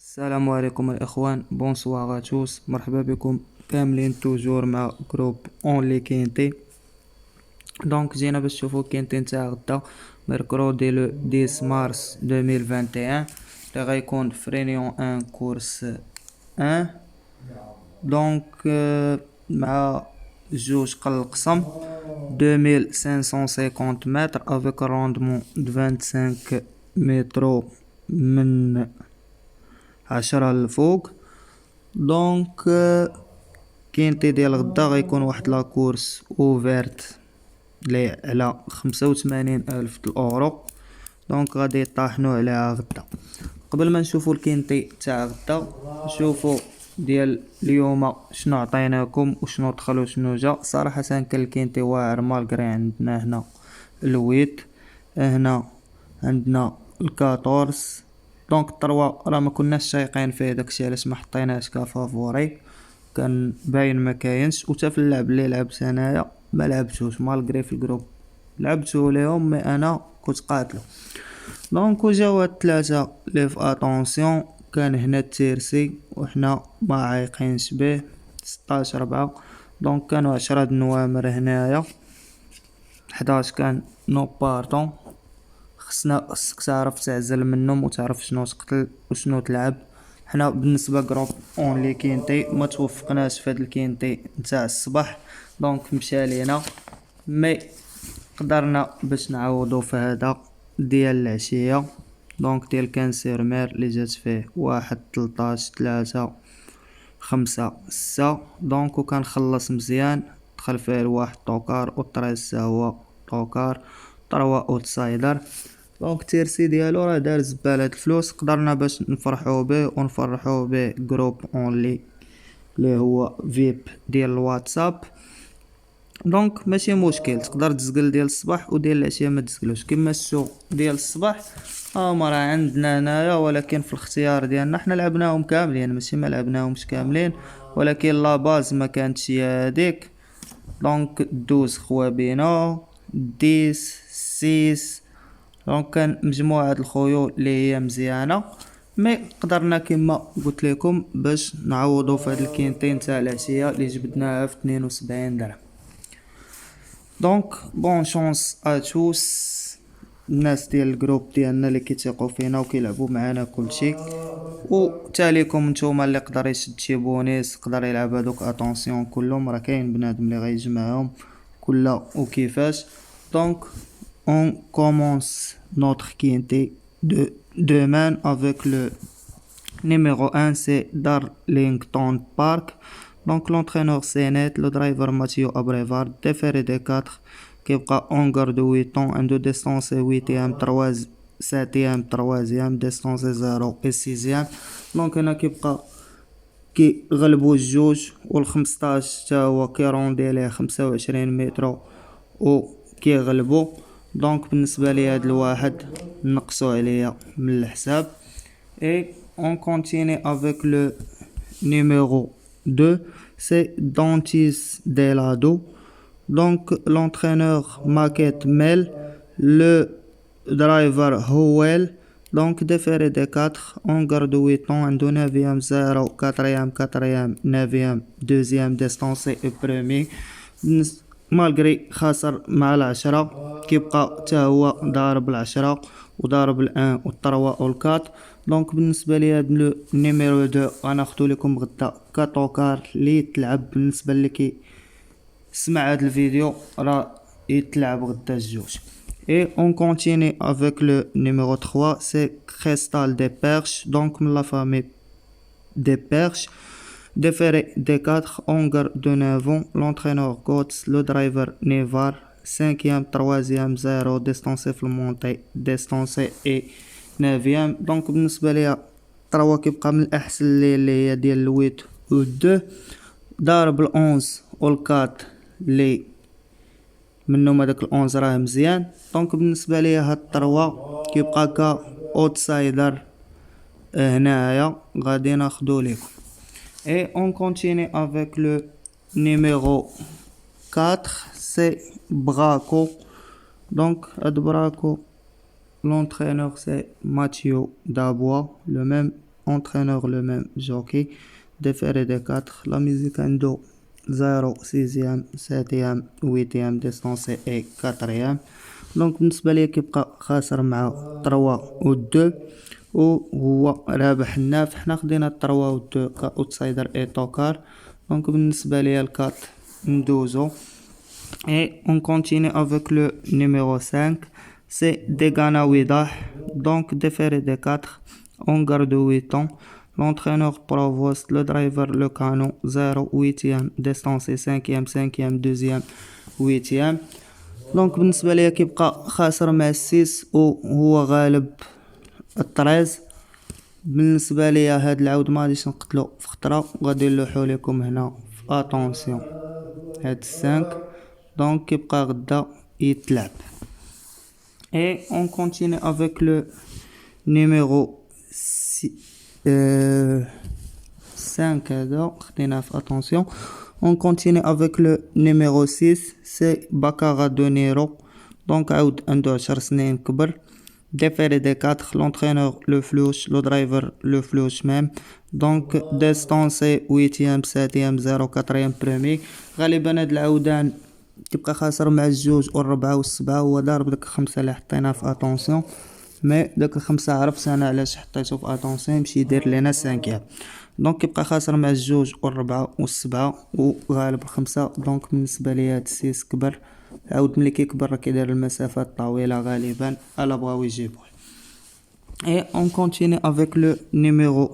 السلام عليكم الاخوان، بونسوار توس، مرحبا بكم كاملين توجور مع جروب اونلي كينتي. دونك جينا باش تشوفو كينتي نتاع غدا ميركودي لو 10 مارس 2021 اللي غيكون في رينيون 1 كورس 1. دونك مع جوج قل القسم 2550 متر افيك روندمون دو 25 مترو من 10 للفوق. دونك كينتي ديال غدا غيكون واحد لاكورس اوفيرت لي على 85,000 الاورو. دونك غادي يطاحنو عليها غدا. قبل ما نشوفو الكينتي تاع غدا نشوفو ديال اليوم شنو عطيناكم وشنو دخل وشنو جا. صراحة كان الكينتي واعر مالغري عندنا هنا الويت، هنا عندنا الكاطورس. دونك الطروا راه ما كناش شايقين فيه، داكشي علاش ما حطيناش كفافوري، كان باين ما كاينش. وتا في اللعب اللي لعبت انايا ما لعبتوش مالغري في الجروب لعبتو ليهم، مي انا كنت قاتلو. دونك وجاو هاد ثلاثه لي في اتونسيون. كان هنا التيرسي وحنا ما عايقينش به 16/4. دونك كانوا 10 نوامر هنايا، 11 كان نو بارطون. خصك تعرف تعزل منهم وتعرف شنو تقتل وشنو تلعب. حنا بالنسبه جروب اونلي كينتي ما توفقناش في هاد الكينتي نتاع الصباح، دونك مشى لينا، مي قدرنا باش نعوضو في هذا ديال العشيه. دونك ديال كان سيرمير اللي جات فيه 1 13 3 5 6. دونك وكان خلص مزيان، دخل فيه الواحد طوكار والطريس هو طوكار، طروا اوتسايدر. دونك تيرسي ديالو راه دار زبالة الفلوس، قدرنا باش نفرحو به ونفرحو به جروب اونلي اللي هو فيب ديال الواتساب. دونك ماشي مشكل، تقدر تزقل ديال الصباح وديال العشيه ما تزقلوش. كيما الشو ديال الصباح ما راه عندنا هنايا، ولكن في الاختيار ديالنا حنا لعبناهم كاملين، ماشي ما لعبناهمش كاملين، ولكن لا باز ما كانتش هذيك. دونك 12 خوابينو 10 6. دونك كان مجموعة هاد الخيول اللي هي مزيانة، مي قدرنا كما قلت لكم باش نعوضو في هاد الكينتين تاع العشية اللي جبدناها في 72 درهم. دونك بون شونس اتوس الناس ديال الجروب ديالنا اللي كيتيقوا فينا وكيلعبوا معنا كلشي، وتاليكم نتوما اللي قدر يشد شي بونيس قدر يلعب هادوك اتونسيون كلهم، راه كاين بنادم اللي غيجمعهم كلها وكيفاش. دونك on commence notre quintet de demain avec le numéro 1, c'est Darlington Park. Donc l'entraîneur c'est Net, le driver Mathieu Abrevard, déféré des 4 qui est en garde de 8 ans, un de distance 8e, 3 7e, 3e, distance 0 et 6e. Donc هنا كي غلبوا الجوج وال15 تا هو كيروندي ليه 25 متر و كيغلبوا. دونك بالنسبه لي هاد الواحد نقصوا عليا من الحساب. et on continue avec le numéro 2, c'est Dantis Delado. Donc l'entraîneur Maquette Mel, le driver Howell. Donc déféré des 4 en garde 8 ans, un 9e 0, 4e 4e 9e 2e distancé et premier. مالغري خاسر مع العشرة، كيبقى تا هو ضارب العشرة وضارب الان والطروا والكات. دونك بالنسبه لي هاد النيميرو 2 غناخدو لكم غدا كاتوكار اللي يتلعب. بالنسبه اللي كي سمع هاد الفيديو راه يتلعب غدا الجوج. et on continue avec le numéro 3, c'est Cristal des Perches. Donc من la famille des Perches, déféré des 4 Ongar de 9 ans, l'entraîneur Goetz, le driver Nevar, 5e 3e 0 distancé في المونتي distancé et 9e. دونك بالنسبه ليا الطروا كيبقى من الاحسن اللي هي ديال الويت و 2 ضارب ال11 والكات اللي منهم هذاك ال11 راه مزيان. دونك بالنسبه ليا هاد الطروا كيبقى كا اوتسايدر هنايا غادي ناخدو ليكم. et on continue avec le numéro 4, c'est Braco. Donc Braco, l'entraîneur c'est Mathieu Dabois, le même entraîneur le même jockey déféré des 4 la musique عنده 0 6e 7e 8e distancé et 4e دونك بالنسبة ليا كيبقى خاسر مع 3 و 2 وهو رابح الناف. حنا خدينا 3 و 2 كاوتسايدر اي توكار دونك بالنسبة ليا الكات ندوزو. Et on continue avec le numéro 5, c'est Degana Widah, donc déféré des 4, on garde 8 ans. L'entraîneur Provost, le driver le canon, 0, 8e, distancé 5e, 5e, 2e, 8e. Donc بالنسبة ليا كيبقى خاسر مع 6 وهو غالب 13. بالنسبة ليا هاد العود ما غاديش نقتلو في خطرة وغادي نلوحو لكم هنا في اتونسيون هاد 5 دونك كيبقى غدا يتلعب. Et on continue avec le numéro 5 هذا خديناه في attention. On continue avec le numéro 6, c'est Baccarat de Niro. Donc عود عنده 10 سنين كبر. Déféré des 4, l'entraîneur le flouche, le driver le flouche même. Donc distancé 8e 7e 0 4e premier. غالبا هاد العودان تبقى خاسر مع الجوج والربعة والسبعة. هو ضارب داك 5 اللي حطينا في اتونسيون مي داك 5 عرفت انا علاش حطيتو في اتونسيون يمشي يدير لينا 5. دونك كيبقى خاسر مع الجوج والربعة والسبعة وغالب 5. دونك بالنسبة ليا هاد 6 كبر. عاود ملي كيكبر راه كيدير المسافات الطويلة غالبا الا بغاو يجيبوه. Et on continue avec le numéro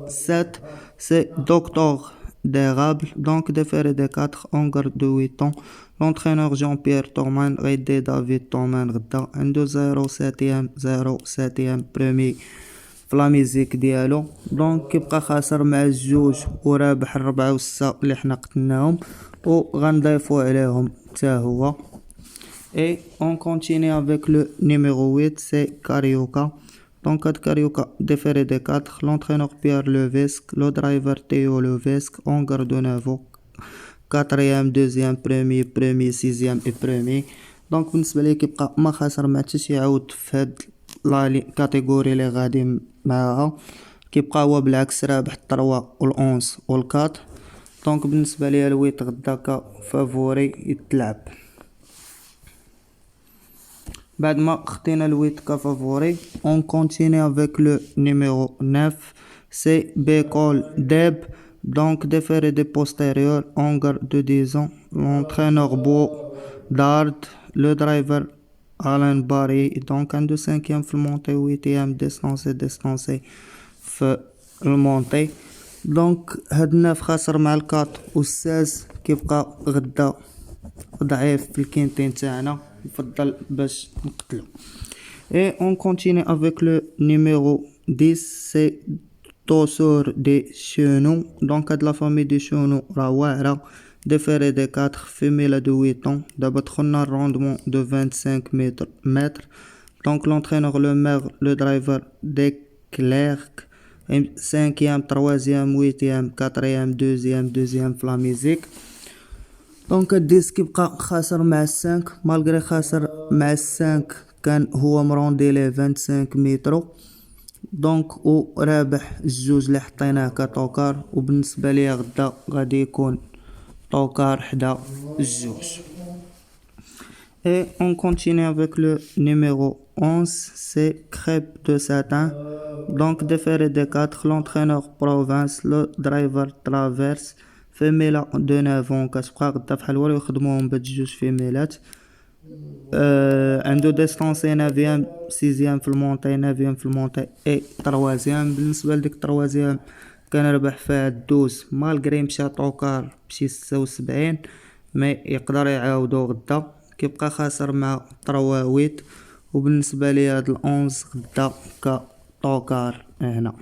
7, c'est Docteur d'érable, donc déféré des 4, on garde de 8 ans. L'entraîneur Jean-Pierre Torman, Raidé David Torman غدا عنده 0 7e 0 7e premier في لا ميزيك ديالو. دونك كيبقى خاسر مع الجوج ورابح 4 و 6 اللي حنا قتلناهم وغنضيفو عليهم حتى هو. Et on continue avec le numéro 8, c'est Carioca. Donc Carioca déféré des 4, l'entraîneur Pierre Levesque, le driver Théo Levesque, on garde 9, 4e 2e premier 6e et premier. Donc بالنسبة لي كيبقى ما خاسر ما حتى شي عود في هاد لا كاتيجوري اللي غادي معاها. كيبقى هو بالعكس رابح 3 وال11 وال4. دونك بالنسبة لي الويت غدا كفافوري يتلعب. بعد ما خدينا الويت كفافوري on continue avec le numéro 9, c'est Bécol Deb, donc déféré des postérieurs, on garde de 10 ans. L'entraîneur Beau Dard, le driver Alain Barry, donc un de 5e في المونتي 8e distancé في المونتي. دونك هاد 9 خاسر مع الكات و16 كيبقى غدا ضعيف في الكينتين تاعنا يفضل باش نقتلو. Et on continue avec le numéro 10, c'est Tosseur des Chenaux. Donc de la famille des Chenaux راه واعرة. Déféré des 4, femelle de 8 ans. دابا دخلنا rendement de 25 mètres. Donc l'entraîneur le maire, le driver Declerc, 5e 3e 8e 4e 2e في لا ميزيك. دونك الديس كيبقى خاسر مع 5 مالغري خاسر مع 5 كان هو مروندي ليه 25 متر. دونك ورابح الجوج اللي حطيناه كطوكار. وبالنسبة ليا غدا غادي يكون طوكار حدا الجوج. Et on continue avec le numéro 11, c'est Crêpe de Satin. Donc déféré des 4, l'entraîneur Province, le driver Traverse. فيميلا دو 9 كتبقى غدا فحال هو يخدموهم بهاد جوج فيميلات. عنده ديستانسي 9 6 في المونتي 9 في المونتي اي 3. بالنسبه لديك 3 كان ربح فيها 12 مالغري مشى طوكار بشي 76 مي يقدر يعاودو غدا. كيبقى خاسر مع 3 8. وبالنسبه لي هاد ال11 غدا كطوكار هنا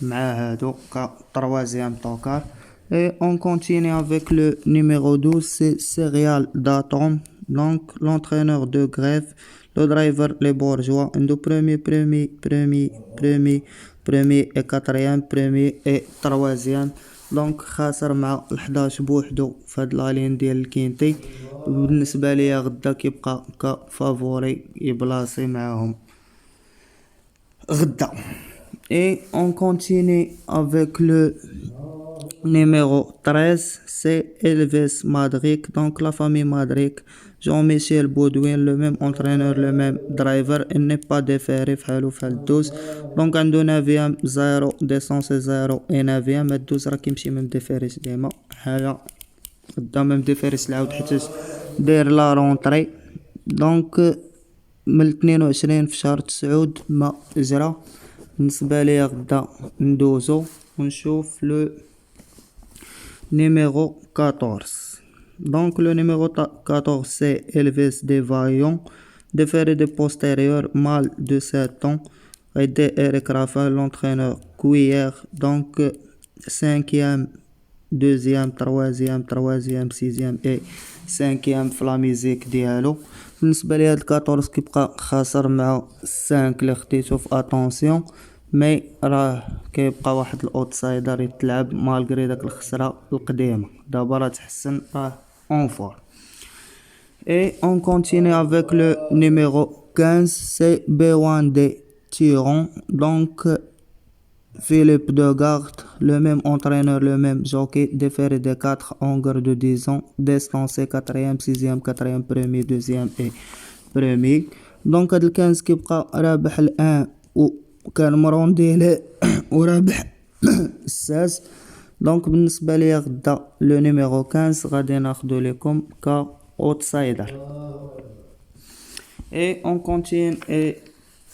مع هادو كتروازيام طوكار. Et on continue avec le numéro 12, c'est Céréal d'Atom. Donc l'entraîneur de grève, le driver les bourgeois, عنده premier et 4e premier et 3. دونك خاسر مع 11 بوحدو في هاد لالين ديال الكينتي. بالنسبه ليا غدا كيبقى كفافوري يبلاصي معاهم غدا. Et on continue avec le numéro 13, c'est Elvis Madrick. Donc la famille Madrick, Jean-Michel Baudouin, le même entraîneur, le même driver. Il n'est pas déféré فحالو فحال 12. Donc عنده 9e 0 ديسونس 0 et 9e 12 راه كيمشي ميم ديفيريس ديما حاجة غدا ميم ديفيريس العاود حتى داير لا رونطري. دونك من 22 في شهر 9 ما جرى. بالنسبة ليا غدا ندوزو ونشوف لو numéro 14. Donc le numéro 14 c'est Elvis Devaillon, déféré de postérieur, mâle de 7 ans, aidé Eric Rafael, l'entraîneur Cuillère. Donc 5e, 2e, 3e, 3e, 6e et 5e في لا ميزيك ديالو. بالنسبة لهاد 14 كيبقى خاسر مع 5 اللي خديتو في اتونسيون، مي راه كيبقى واحد الاوتسايدر يتلعب مالغري داك الخسرة القديمة. دابا راه تحسن راه اون فور. Et on continue avec le numéro 15, c'est Bewande Tyron. Donc Philippe Degarde, le même entraîneur, le même jockey, déféré de 4 longueurs de 10 ans, distancé 4e, 6e, 4e, 1er, 2e et 1er. Donc هاد 15 كيبقى رابح الان وكان مروندي ليه ورابح 16. دونك بالنسبة ليا غدا لو نيميرو 15 غادي ناخدو ليكم ك outsider. Et on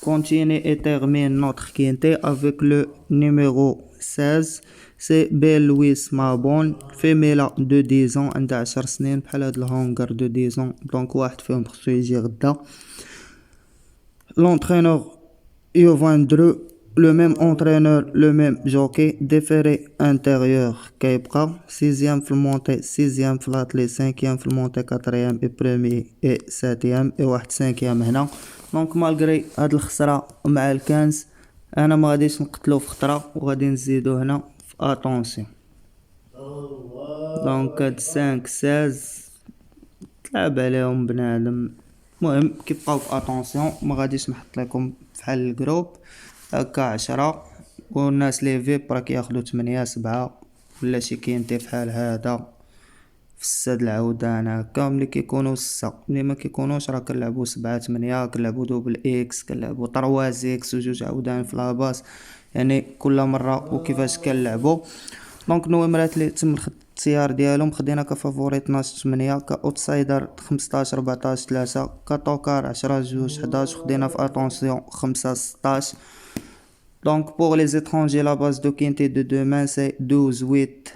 continue et termine notre quintet avec le numéro 16, c'est Louis Mabon, femelle de 10 ans, عندها 10 سنين بحال هاد الهونغر de 10 ans. دونك واحد فيهم خصو يجي غدا. L'entraîneur Yovan Drew, le même entraîneur, le même jockey, déféré intérieur كيبقى 6e في المونتي 6e في l'athlé 5e في المونتي 4e et 1er et 7e et واحد 5e هنا. دونك مالغري هاد الخسرة مع الكنز انا ما غاديش نقتلو في خطرة وغادي نزيدو هنا في اتونسيون. دونك هاد 5 16 تلعب عليهم بنادم. المهم كيبقاو في اتونسيون، ما غاديش نحط لكم فحال الجروب هكا 10 والناس لي فيب راه كياخدو 8 7 ولا شي كينتي فحال هذا في الساد العودان هكا. ملي كيكونوا 6 ملي ما كيكونوش راه كنلعبوا 7 8 كنلعبوا دوبل اكس كنلعبوا 3 اكس وجوج عودان في لاباس، يعني كل مره وكيفاش كنلعبوا. دونك نومرات اللي تم الاختيار ديالهم خدينا كفافوري 12 8 كاوتسايدر 15 14 3 كطوكار 10 2 11 خدينا في اتونسيون 5 16. Donc pour les étrangers, la base de quintet de demain c'est 12 8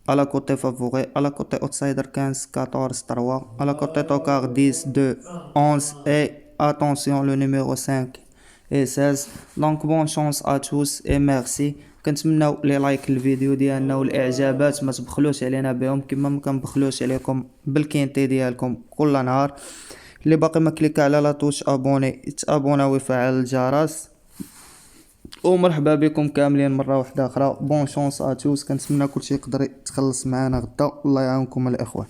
à la côté favori, à la côté outsider 15 14 3, à la côté tocard 10 2 11 et attention le numéro 5 et 16. Donc bonne chance à tous et merci. كنتمناو لي لايك الفيديو ديالنا والاعجابات ما تبخلوش علينا بهم كما ما كنبخلوش عليكم بالكينتي ديالكم كل نهار. اللي باقي ما كليك على لا توش ابوني يتابونا ويفعل الجرس. ومرحبا بكم كاملين مره واحده اخرى. بون شونس ا توس. كنتمنى كلشي يقدر يتخلص معنا غدا. الله يعاونكم الاخوان.